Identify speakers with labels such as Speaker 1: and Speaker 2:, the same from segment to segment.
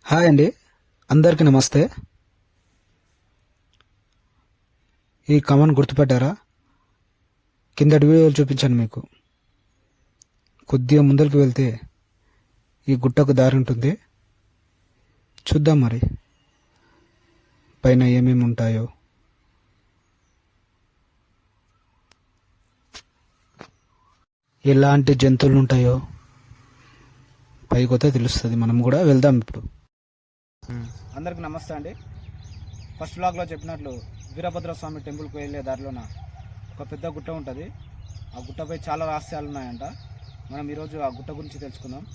Speaker 1: Hi అండి, అందరికీ నమస్తే. ఈ కమాన్ గుర్తుపెట్టారా? కిందటి వీడియోలు చూపించాను మీకు. కొద్దిగా ముందరికి వెళ్తే ఈ గుట్టకు దారి ఉంటుంది. చూద్దాం మరి పైన ఏమేమి ఉంటాయో. ఎలాంటి జంతువులు ఉంటాయో పైకొతే తెలుస్తుంది. మనం కూడా వెళ్దాం ఇప్పుడు. అందరికి నమస్తే అండి. ఫస్ట్ వ్లాగ్లో చెప్పినట్లు వీరభద్రస్వామి టెంపుల్కి వెళ్ళే దారిలోన ఒక పెద్ద గుట్ట ఉంటుంది. ఆ గుట్టపై చాలా రహస్యాలు ఉన్నాయంట. మనం ఈరోజు ఆ గుట్ట గురించి తెలుసుకుందాం.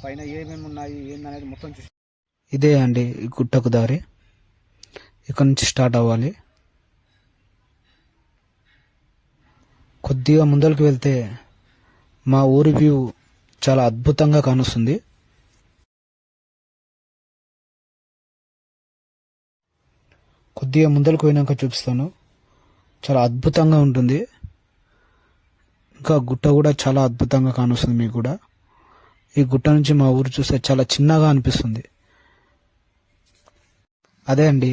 Speaker 1: పైన ఏమేమి ఉన్నాయి ఏందనేది మొత్తం చూసి. ఇదే అండి ఈ గుట్టకు దారి. ఇక్కడ నుంచి స్టార్ట్ అవ్వాలి. కొద్దిగా ముందరికి వెళ్తే మా ఊరి వ్యూ చాలా అద్భుతంగా కానొస్తుంది. కొద్దిగా ముందరకు పోయినాక చూపిస్తాను. చాలా అద్భుతంగా ఉంటుంది. ఇంకా గుట్ట కూడా చాలా అద్భుతంగా కానొస్తుంది మీకు కూడా. ఈ గుట్ట నుంచి మా ఊరు చూస్తే చాలా చిన్నగా అనిపిస్తుంది. అదే అండి,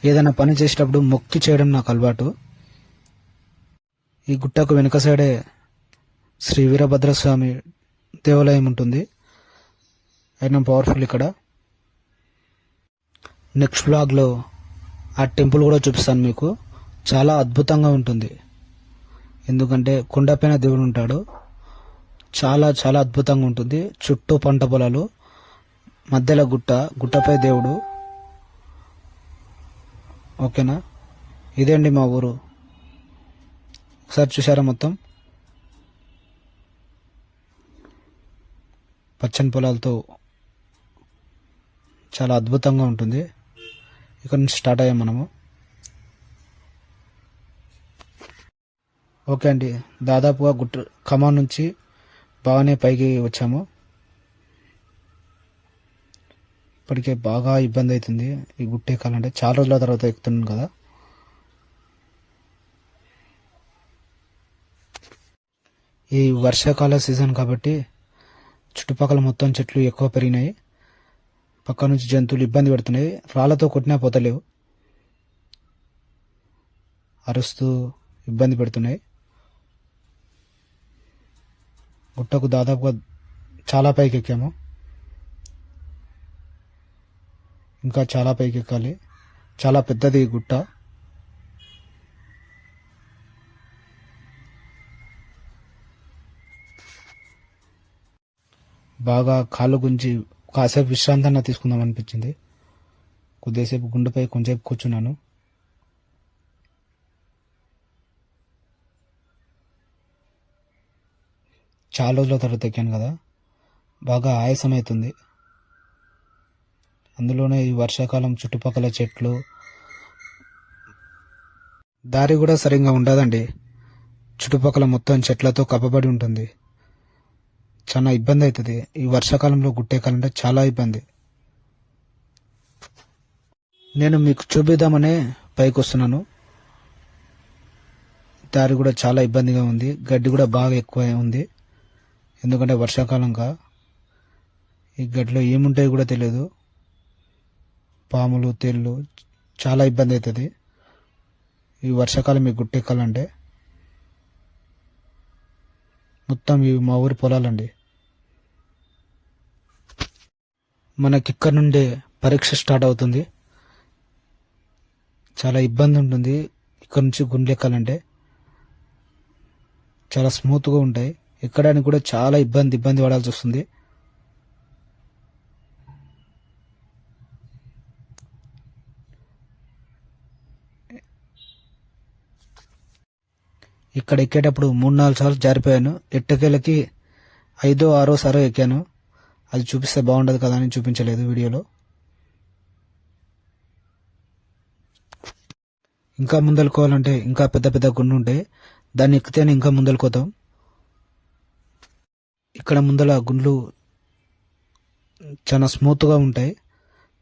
Speaker 1: ఏదైనా పని చేసేటప్పుడు మొక్కి చేయడం నాకు అలవాటు. ఈ గుట్టకు వెనుక సైడే శ్రీ వీరభద్రస్వామి దేవాలయం ఉంటుంది. అయినా పవర్ఫుల్ ఇక్కడ. నెక్స్ట్ వ్లాగ్లో ఆ టెంపుల్ కూడా చూపిస్తాను మీకు. చాలా అద్భుతంగా ఉంటుంది. ఎందుకంటే కొండపైన దేవుడు ఉంటాడు. చాలా చాలా అద్భుతంగా ఉంటుంది. చుట్టూ పంట పొలాలు, మధ్యలో గుట్ట, గుట్టపై దేవుడు. ఓకేనా? ఇదే అండి మా ఊరు. ఒకసారి చూసారా మొత్తం పచ్చని పొలాలతో చాలా అద్భుతంగా ఉంటుంది. ఇక్కడ నుంచి స్టార్ట్ అయ్యాం మనము. ఓకే అండి, దాదాపుగా గుట్ట ఖమ్మం నుంచి బాగానే పైకి వచ్చాము. ఇప్పటికే బాగా ఇబ్బంది అవుతుంది ఈ గుట్ట ఎక్కాలంటే. చాలా రోజుల తర్వాత ఎక్కుతున్నాను కదా. ఈ వర్షాకాల సీజన్ కాబట్టి చుట్టుపక్కల మొత్తం చెట్లు ఎక్కువ పెరిగినాయి. పక్క నుంచి జంతువులు ఇబ్బంది పెడుతున్నాయి. రాళ్లతో కొట్టినా పోతలేవు, అరుస్తూ ఇబ్బంది పెడుతున్నాయి. గుట్టకు దాదాపుగా చాలా పైకి ఎక్కాము. ఇంకా చాలా పైకి ఎక్కాలి. చాలా పెద్దది ఈ గుట్ట. బాగా కాళ్ళు గుంజి కాసేపు విశ్రాంతంగా తీసుకుందాం అనిపించింది. కొద్దిసేపు గుండెపై కొంచెంసేపు కూర్చున్నాను. చాలా రోజుల తర్వాత ఎక్కాను కదా, బాగా ఆయాసం అవుతుంది. అందులోనే ఈ వర్షాకాలం చుట్టుపక్కల చెట్లు, దారి కూడా సరిగ్గా ఉండదండి. చుట్టుపక్కల మొత్తం చెట్లతో కప్పబడి ఉంటుంది. చాలా ఇబ్బంది అవుతుంది. ఈ వర్షాకాలంలో గుట్టెక్కాలంటే చాలా ఇబ్బంది. నేను మీకు చూపిద్దామనే పైకి వస్తున్నాను. దారి కూడా చాలా ఇబ్బందిగా ఉంది. గడ్డి కూడా బాగా ఎక్కువ ఉంది. ఎందుకంటే వర్షాకాలంగా ఈ గడ్డిలో ఏముంటాయో కూడా తెలియదు. పాములు, తేళ్ళు, చాలా ఇబ్బంది అవుతుంది ఈ వర్షాకాలం ఈ గుట్టెక్కాలంటే. మొత్తం ఇవి మా ఊరి పొలాలండి. మనకి ఇక్కడ నుండే పరీక్ష స్టార్ట్ అవుతుంది. చాలా ఇబ్బంది ఉంటుంది ఇక్కడ నుంచి గుండెక్కాలంటే. చాలా స్మూత్గా ఉంటాయి. ఎక్కడానికి కూడా చాలా ఇబ్బంది పడాల్సి వస్తుంది. ఇక్కడ ఎక్కేటప్పుడు 3-4 సార్లు జారిపోయాను. ఎట్టకేలకి 5వ 6వ సారో ఎక్కాను. అది చూపిస్తే బాగుండదు కదా అని చూపించలేదు వీడియోలో. ఇంకా ముందలుకోవాలంటే ఇంకా పెద్ద పెద్ద గుండు ఉంటాయి. దాన్ని ఎక్కితేనే ఇంకా ముందలుకోతాం. ఇక్కడ ముందల గుండ్లు చాలా స్మూత్గా ఉంటాయి.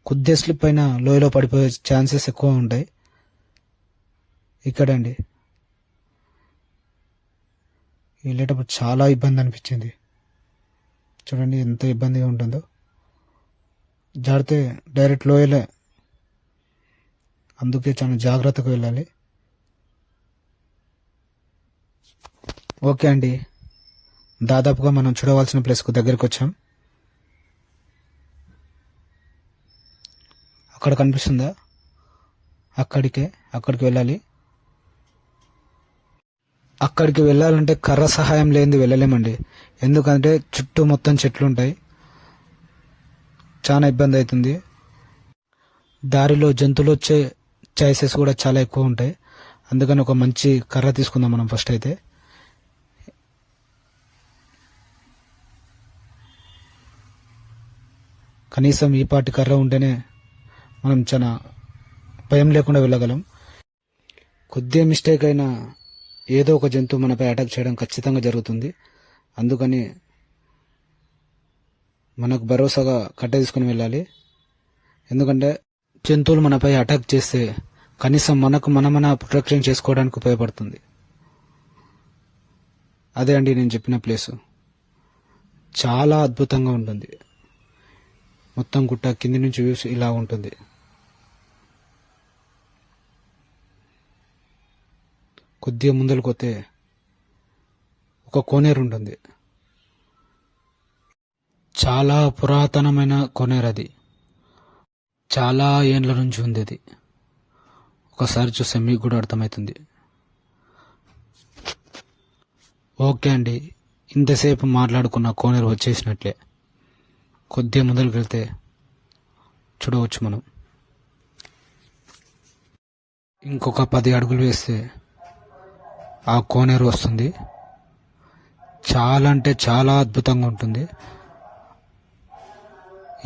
Speaker 1: కొద్దిగా స్లిప్ అయినా లోయలో పడిపోయే ఛాన్సెస్ ఎక్కువ ఉంటాయి. ఇక్కడండి వెళ్ళేటప్పుడు చాలా ఇబ్బంది అనిపించింది. చూడండి ఎంత ఇబ్బందిగా ఉంటుందో. జారితే డైరెక్ట్ లోయలే, అందుకే చాలా జాగ్రత్తగా వెళ్ళాలి. ఓకే అండి, దాదాపుగా మనం చూడవలసిన ప్లేస్కు దగ్గరికి వచ్చాం. అక్కడ కనిపిస్తుందా, అక్కడికి వెళ్ళాలి. అక్కడికి వెళ్ళాలంటే కర్ర సహాయం లేనిది వెళ్ళలేమండి, ఎందుకంటే చుట్టూ మొత్తం చెట్లు ఉంటాయి, చాలా ఇబ్బంది అవుతుంది. దారిలో జంతువులు వచ్చే ఛాయిసెస్ కూడా చాలా ఎక్కువ ఉంటాయి. అందుకని ఒక మంచి కర్ర తీసుకుందాం మనం ఫస్ట్ అయితే. కనీసం ఈ పాటి కర్ర ఉంటేనే మనం చాలా భయం లేకుండా వెళ్ళగలం. కొద్దిగా మిస్టేక్ అయినా ఏదో ఒక జంతువు మనపై అటాక్ చేయడం ఖచ్చితంగా జరుగుతుంది. అందుకని మనకు భరోసాగా కట్ట తీసుకుని వెళ్ళాలి. ఎందుకంటే జంతువులు మనపై అటాక్ చేస్తే కనీసం మన ప్రొటెక్షన్ చేసుకోవడానికి ఉపయోగపడుతుంది. అదే అండి నేను చెప్పిన ప్లేసు, చాలా అద్భుతంగా ఉంటుంది. మొత్తం గుట్ట కింది నుంచి వ్యూస్ ఇలా ఉంటుంది. కొద్దిగా ముందరకు పోతే ఒక కోనేరు ఉంటుంది, చాలా పురాతనమైన కోనేరు. అది చాలా ఏండ్ల నుంచి ఉంది. అది ఒకసారి చూస్తే మీకు కూడా అర్థమవుతుంది. ఓకే అండి, ఇంతసేపు మాట్లాడుకున్న కోనేరు వచ్చేసినట్లే. కొద్దిగా ముందరికి వెళ్తే చూడవచ్చు మనం. ఇంకొక 10 అడుగులు వేస్తే ఆ కోనేరు వస్తుంది. చాలా అంటే చాలా అద్భుతంగా ఉంటుంది.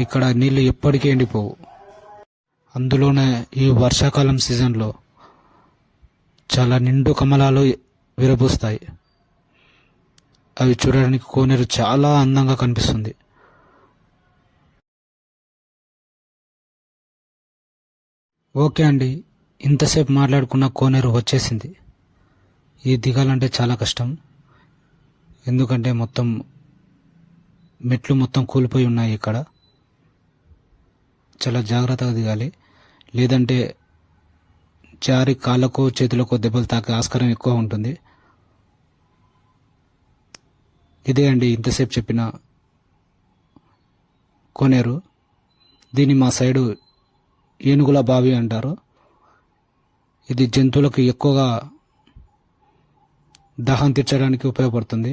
Speaker 1: ఇక్కడ నీళ్ళు ఎప్పటికీ ఎండిపోవు. అందులోనే ఈ వర్షాకాలం సీజన్లో చాలా నిండు కమలాలు విరబూస్తాయి. అవి చూడడానికి కోనేరు చాలా అందంగా కనిపిస్తుంది. ఓకే అండి, ఇంతసేపు మాట్లాడుకున్న కోనేరు వచ్చేసింది. ఇది దిగాలంటే చాలా కష్టం, ఎందుకంటే మెట్లు మొత్తం కూలిపోయి ఉన్నాయి. ఇక్కడ చాలా జాగ్రత్తగా దిగాలి, లేదంటే జారి కాళ్ళకో చేతులకో దెబ్బలు తాకే ఆస్కారం ఎక్కువ ఉంటుంది. ఇదే అండి ఇంతసేపు చెప్పిన కోనేరు. దీన్ని మా సైడు ఏనుగుల బావి అంటారు. ఇది జంతువులకు ఎక్కువగా దాహం తీర్చడానికి ఉపయోగపడుతుంది.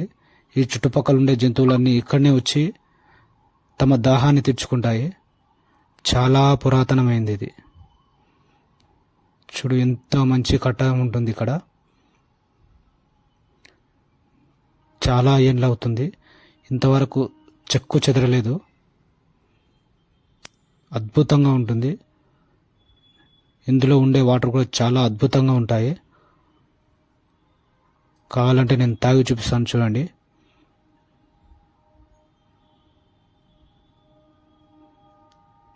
Speaker 1: ఈ చుట్టుపక్కల ఉండే జంతువులన్నీ ఇక్కడనే వచ్చి తమ దాహాన్ని తీర్చుకుంటాయి. చాలా పురాతనమైంది ఇది. చూడు ఎంత మంచి కట్ట ఉంటుంది ఇక్కడ. చాలా ఏండ్లు అవుతుంది, ఇంతవరకు చెక్కు చెదరలేదు. అద్భుతంగా ఉంటుంది. ఇందులో ఉండే వాటర్ కూడా చాలా అద్భుతంగా ఉంటాయి. కావాలంటే నేను తాగి చూపిస్తాను, చూడండి.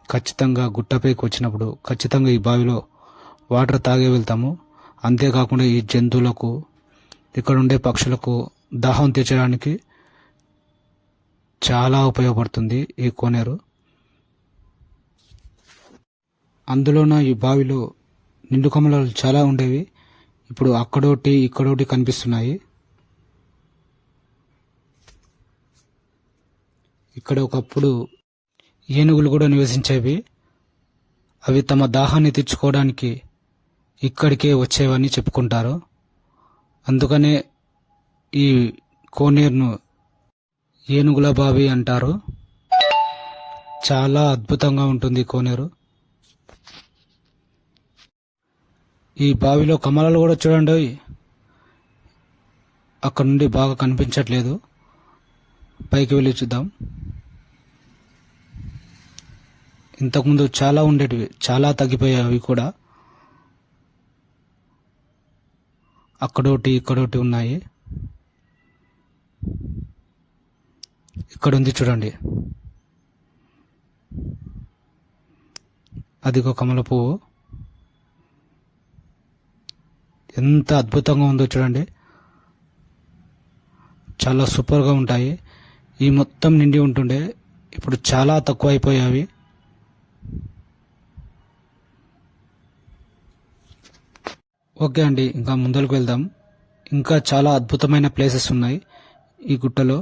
Speaker 1: ఖచ్చితంగా గుట్టపైకి వచ్చినప్పుడు ఖచ్చితంగా ఈ బావిలో వాటర్ తాగే వెళ్తాము. అంతేకాకుండా ఈ జంతువులకు, ఇక్కడ ఉండే పక్షులకు దాహం తీర్చడానికి చాలా ఉపయోగపడుతుంది ఈ కోనేరు. అందులోన ఈ బావిలో నిండు కమలాలు చాలా ఉండేవి. ఇప్పుడు అక్కడోటి ఇక్కడోటి కనిపిస్తున్నాయి. ఇక్కడ ఒకప్పుడు ఏనుగులు కూడా నివసించేవి. అవి తమ దాహాన్ని తీర్చుకోవడానికి ఇక్కడికే వచ్చేవని చెప్పుకుంటారు. అందుకనే ఈ కోనేరును ఏనుగుల బావి అంటారు. చాలా అద్భుతంగా ఉంటుంది కోనేరు. ఈ బావిలో కమలాలు కూడా చూడండి, అక్కడ నుండి బాగా కనిపించట్లేదు. పైకి వెళ్ళి చూద్దాం. ఇంతకుముందు చాలా ఉండేటివి, చాలా తగ్గిపోయాయి అవి కూడా. అక్కడోటి ఇక్కడోటి ఉన్నాయి. ఇక్కడ ఉంది చూడండి, అదిగో కమల పువ్వు. ఎంత అద్భుతంగా ఉందో చూడండి, చాలా సూపర్గా ఉంటాయి. ఈ మొత్తం నిండి ఉంటుండే, ఇప్పుడు చాలా తక్కువ అయిపోయావి. ఓకే అండి, ఇంకా ముందరకు వెళ్దాం. ఇంకా చాలా అద్భుతమైన ప్లేసెస్ ఉన్నాయి ఈ గుట్టలో.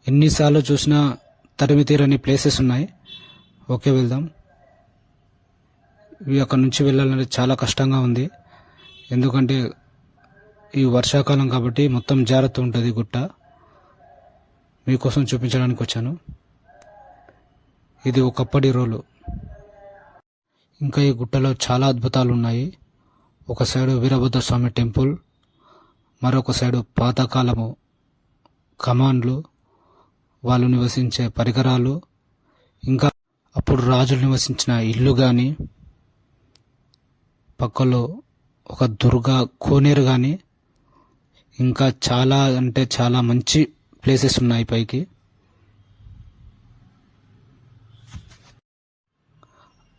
Speaker 1: ఎన్నిసార్లు చూసినా తరిమి తీరని ప్లేసెస్ ఉన్నాయి. ఓకే, వెళ్దాం. ఇవి అక్కడ నుంచి వెళ్ళాలంటే చాలా కష్టంగా ఉంది, ఎందుకంటే ఈ వర్షాకాలం కాబట్టి మొత్తం జాగ్రత్త ఉంటుంది గుట్ట. మీకోసం చూపించడానికి వచ్చాను. ఇది ఒకప్పటి రోలు. ఇంకా ఈ గుట్టలో చాలా అద్భుతాలు ఉన్నాయి. ఒక సైడు వీరభద్ర స్వామి టెంపుల్, మరొక సైడు పాతకాలము కమాండ్లు, వాళ్ళు నివసించే పరికరాలు, ఇంకా అప్పుడు రాజులు నివసించిన ఇల్లు కానీ, పక్కలో ఒక దుర్గా కోనేరు కానీ, ఇంకా చాలా అంటే చాలా మంచి ప్లేసెస్ ఉన్నాయి పైకి.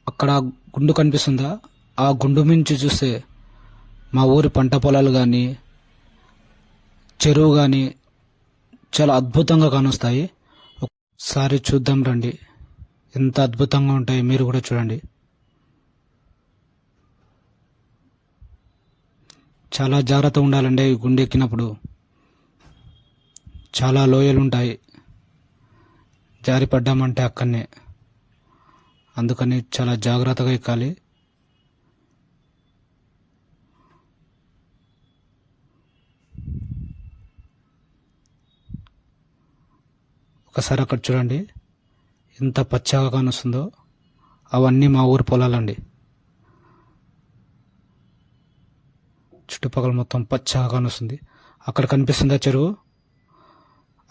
Speaker 1: అక్కడ గుండు కనిపిస్తుందా? ఆ గుండు మించి చూస్తే మా ఊరి పంట పొలాలు కానీ, చెరువు కానీ చాలా అద్భుతంగా కానొస్తాయి. ఒకసారి చూద్దాం రండి, ఎంత అద్భుతంగా ఉంటాయి. మీరు కూడా చూడండి. చాలా జాగ్రత్త ఉండాలండి ఈ గుండె ఎక్కినప్పుడు. చాలా లోయలు ఉంటాయి, జారి పడ్డామంటే అక్కడనే. అందుకని చాలా జాగ్రత్తగా ఎక్కాలి. ఒకసారి అక్కడ చూడండి, ఎంత పచ్చగా కానొస్తుందో. అవన్నీ మా ఊరి పొలాలండి. చుట్టుపక్కల మొత్తం పచ్చగా కానొస్తుంది. అక్కడ కనిపిస్తుందా చెరువు?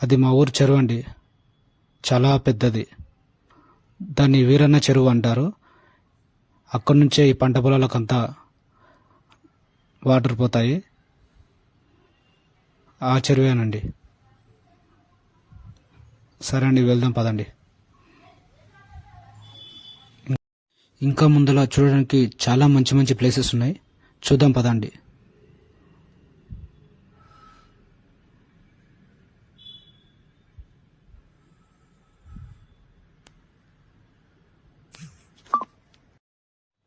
Speaker 1: అది మా ఊరి చెరువు అండి, చాలా పెద్దది. దాన్ని వీరన్న చెరువు అంటారు. అక్కడి నుంచే ఈ పంట పొలాలకంతా వాటర్ పోతాయి. ఆ చెరువేనండి. సరే అండి, వెళ్దాం పదండి. ఇంకా ముందర చూడడానికి చాలా మంచి మంచి ప్లేసెస్ ఉన్నాయి, చూద్దాం పదండి.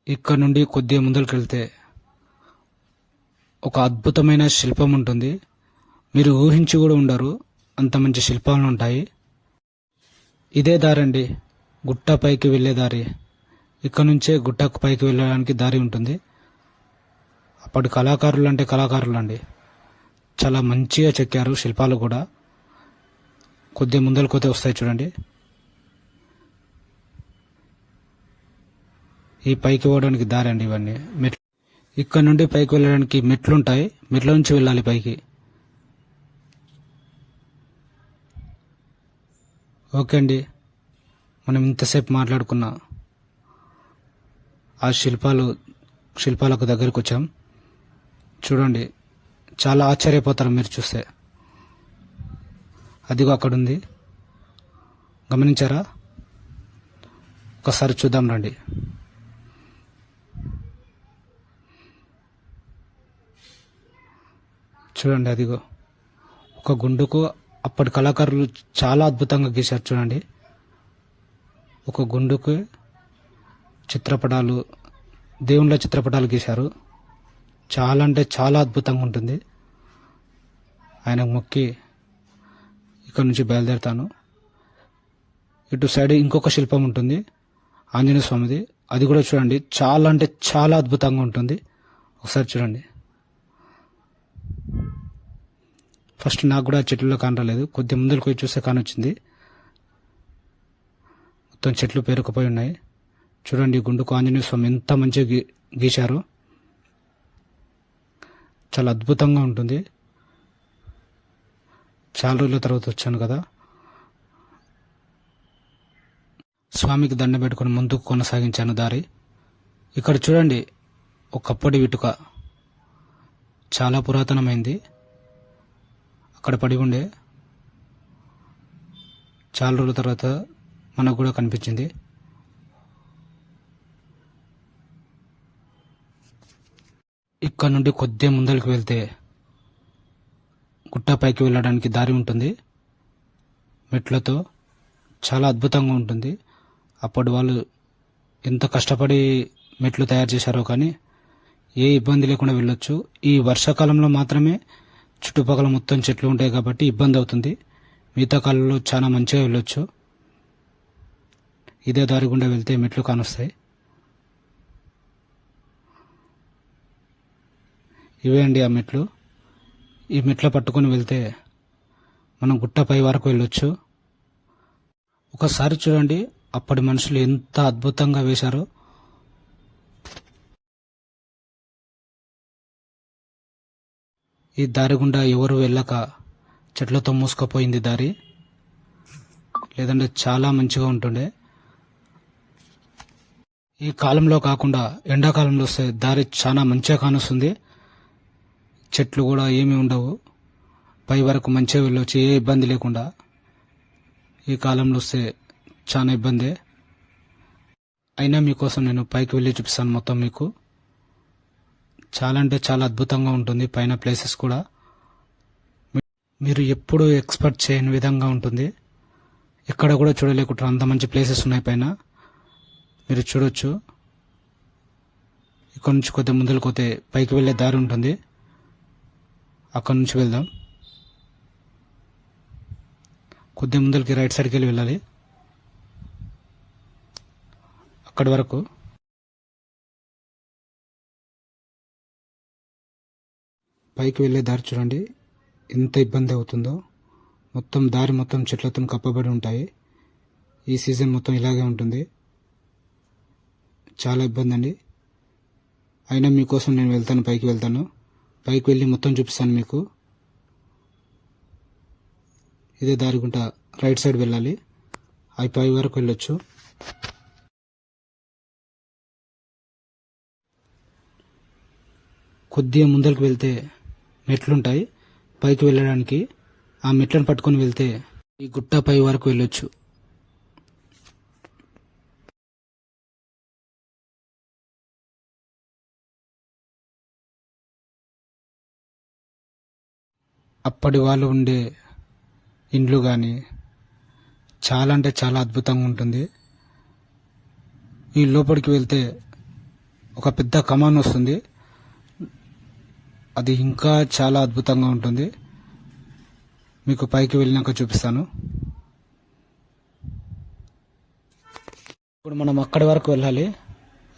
Speaker 1: ఇక్కడ నుండి కొద్దిగా ముందరికి వెళ్తే ఒక అద్భుతమైన శిల్పం ఉంటుంది. మీరు ఊహించి కూడా ఉండరు, అంత మంచి శిల్పాలు ఉంటాయి. ఇదే దారి అండి, గుట్ట పైకి వెళ్ళే దారి. ఇక్కడ నుంచే గుట్టకు పైకి వెళ్ళడానికి దారి ఉంటుంది. అప్పటి కళాకారులు అంటే కళాకారులు అండి, చాలా మంచిగా చెక్కారు శిల్పాలు కూడా. కొద్దిగా ముందరికి పోతే వస్తాయి చూడండి. ఈ పైకి పోవడానికి దారి అండి ఇవన్నీ మెట్లు. ఇక్కడ నుండి పైకి వెళ్ళడానికి మెట్లు ఉంటాయి, మెట్ల నుంచి వెళ్ళాలి పైకి. ఓకే అండి, మనం ఇంతసేపు మాట్లాడుకున్న ఆ శిల్పాలకు దగ్గరికి వచ్చాం. చూడండి, చాలా ఆశ్చర్యపోతారు మీరు చూస్తే. అదిగో అక్కడుంది, గమనించారా? ఒకసారి చూద్దాం రండి. చూడండి, అదిగో ఒక గుండుకు అప్పటి కళాకారులు చాలా అద్భుతంగా గీశారు. చూడండి, ఒక గుండుకు చిత్రపటాలు, దేవుళ్ళ చిత్రపటాలు గీశారు. చాలా అంటే చాలా అద్భుతంగా ఉంటుంది. ఆయనకు మొక్కి ఇక్కడ నుంచి బయలుదేరుతాను. ఇటు సైడ్ ఇంకొక శిల్పం ఉంటుంది, ఆంజనేయ స్వామిది. అది కూడా చూడండి, చాలా అంటే చాలా అద్భుతంగా ఉంటుంది. ఒకసారి చూడండి. ఫస్ట్ నాకు కూడా చెట్లలో కానరాలేదు, కొద్దిగా ముందరికి పోయి చూస్తే కానొచ్చింది. మొత్తం చెట్లు పేరుకుపోయి ఉన్నాయి. చూడండి, గుండుకు ఆంజనేయ స్వామి ఎంత మంచిగా గీశారు. చాలా అద్భుతంగా ఉంటుంది. చాలా రోజుల తర్వాత వచ్చాను కదా, స్వామికి దండం పెట్టుకుని ముందుకు కొనసాగించాను దారి. ఇక్కడ చూడండి, ఒకప్పటి ఇటుక చాలా పురాతనమైంది. అక్కడ పడి ఉండే, చాలా రోజుల తర్వాత మనకు కూడా కనిపించింది. ఇక్కడ నుండి కొద్దిగా ముందరికి వెళ్తే గుట్ట పైకి వెళ్ళడానికి దారి ఉంటుంది, మెట్లతో. చాలా అద్భుతంగా ఉంటుంది. అప్పటి వాళ్ళు ఎంత కష్టపడి మెట్లు తయారు చేశారో కానీ ఏ ఇబ్బంది లేకుండా వెళ్ళొచ్చు. ఈ వర్షాకాలంలో మాత్రమే చుట్టుపక్కల మొత్తం చెట్లు ఉంటాయి కాబట్టి ఇబ్బంది అవుతుంది. మిగతా కాలంలో చాలా మంచిగా వెళ్ళొచ్చు. ఇదే దారి గుండా వెళ్తే మెట్లు కానొస్తాయి. ఇవే అండి ఆ మెట్లు. ఈ మెట్ల పట్టుకొని వెళ్తే మనం గుట్టపై వరకు వెళ్ళొచ్చు. ఒకసారి చూడండి అప్పటి మనుషులు ఎంత అద్భుతంగా వేశారో. ఈ దారి గుండా ఎవరు వెళ్ళక చెట్లతో మూసుకుపోయింది దారి, లేదంటే చాలా మంచిగా ఉంటుండే. ఈ కాలంలో కాకుండా ఎండాకాలంలో వస్తే దారి చాలా మంచిగా కానొస్తుంది. చెట్లు కూడా ఏమీ ఉండవు, పై వరకు మంచిగా వెళ్ళొచ్చు ఏ ఇబ్బంది లేకుండా. ఈ కాలంలో వస్తే చాలా ఇబ్బందే. అయినా మీకోసం నేను పైకి వెళ్ళి చూపిస్తాను మొత్తం మీకు. చాలా అంటే చాలా అద్భుతంగా ఉంటుంది. పైన ప్లేసెస్ కూడా మీరు ఎప్పుడూ ఎక్స్పెక్ట్ చేయని విధంగా ఉంటుంది. ఎక్కడ కూడా చూడలేకుంటారు, అంత మంచి ప్లేసెస్ ఉన్నాయి పైన. మీరు చూడొచ్చు. ఇక్కడ నుంచి కొద్దిగా ముందుకు పోతే పైకి వెళ్ళే దారి ఉంటుంది, అక్కడ నుంచి వెళ్దాం. కొద్దిగా ముందరికి రైట్ సైడ్కి వెళ్ళి వెళ్ళాలి అక్కడి వరకు. పైకి వెళ్ళే దారి చూడండి ఎంత ఇబ్బంది అవుతుందో. మొత్తం దారి మొత్తం చెట్లతో కప్పబడి ఉంటాయి. ఈ సీజన్ మొత్తం ఇలాగే ఉంటుంది, చాలా ఇబ్బంది అండి. అయినా మీకోసం నేను వెళ్తాను, పైకి వెళ్తాను. పైకి వెళ్ళి మొత్తం చూపిస్తాను మీకు. ఇదే దారి గుంట రైట్ సైడ్ వెళ్ళాలి, అవి పై వరకు వెళ్ళొచ్చు. కొద్దిగా ముందరికి వెళ్తే మెట్లుంటాయి పైకి వెళ్ళడానికి. ఆ మెట్లను పట్టుకొని వెళ్తే ఈ గుట్ట పై వరకు వెళ్ళొచ్చు. అప్పటి వాళ్ళు ఉండే ఇండ్లు కానీ చాలా అంటే చాలా అద్భుతంగా ఉంటుంది. ఈ లోపలికి వెళ్తే ఒక పెద్ద కమాన్ వస్తుంది, అది ఇంకా చాలా అద్భుతంగా ఉంటుంది. మీకు పైకి వెళ్ళినాక చూపిస్తాను. ఇప్పుడు మనం అక్కడి వరకు వెళ్ళాలి,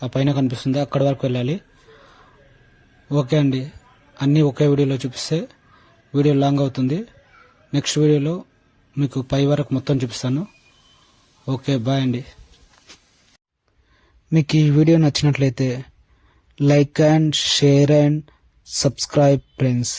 Speaker 1: ఆ పైన కనిపిస్తుంది అక్కడి వరకు వెళ్ళాలి. ఓకే అండి, అన్నీ ఒకే వీడియోలో చూపిస్తే వీడియో లాంగ్ అవుతుంది. నెక్స్ట్ వీడియోలో మీకు పై వరకు మొత్తం చూపిస్తాను. ఓకే, బాయ్ అండి. మీకు ఈ వీడియో నచ్చినట్లయితే like and share and subscribe friends.